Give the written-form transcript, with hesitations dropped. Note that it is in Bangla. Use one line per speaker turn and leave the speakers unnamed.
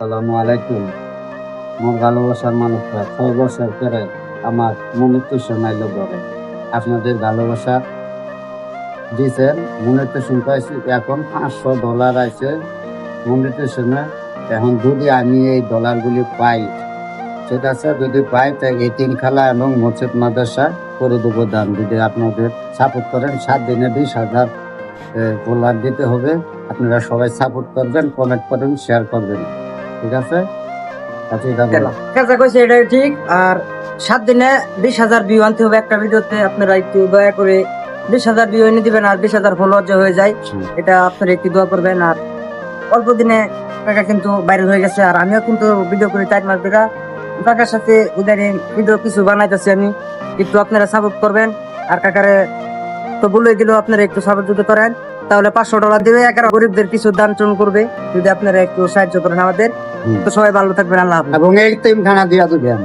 আসসালামু আলাইকুম। মোর ভালোবাসার মানুষরা 6 বছর পরে আমার মনিটেশন আইলো ঘরে। আপনাদের ভালোবাসা দিছেন, মনিটেশন পাইছি। এখন $500 আইছে মনিটেশনে। এখন যদি আমি এই ডলারগুলি পাই, ঠিক আছে, যদি পাই তাই এতিমখানা এবং মসজিদ মাদ্রাসা করে দেবো দান। যদি আপনাদের সাপোর্ট করেন, 7 দিনে $20,000 ডলার দিতে হবে। আপনারা সবাই সাপোর্ট করবেন, কমেন্ট করবেন, শেয়ার করবেন, ঠিক আছে? আচ্ছা, এটা বলো।
কাজা কইছে এটাই ঠিক। আর 7 দিনে 20,000 ভিউ আনতে হবে একটা ভিডিওতে। আপনারা একটু দয়া করে 20,000 ভিউ এনে দিবেন আর 20,000 ফলোয়ার যে হয়ে যায়, এটা আপনারা একটু দোয়া করবেন। আর অল্প দিনে কাকা কিন্তু ভাইরাল হয়ে গেছে, আর আমিও কিন্তু ভিডিও করি 4 মাস ধরে। কাকার সাথে ইদানিং ভিডিও কিছু বানাইতেছি আমি, একটু আপনারা সাপোর্ট করবেন। আর কাকারে তো বলে দিল আপনারা একটু সাপোর্ট যদি করেন তাহলে $500 দিবে, 11 গরিবদের কিছু দান টান করবে যদি আপনারা একটু সাহায্য করেন আমাদের। তো সবাই ভালো থাকবেন, আল্লাহ হাফেজ।
এবং এই তিনখানা দিয়া দিবেন।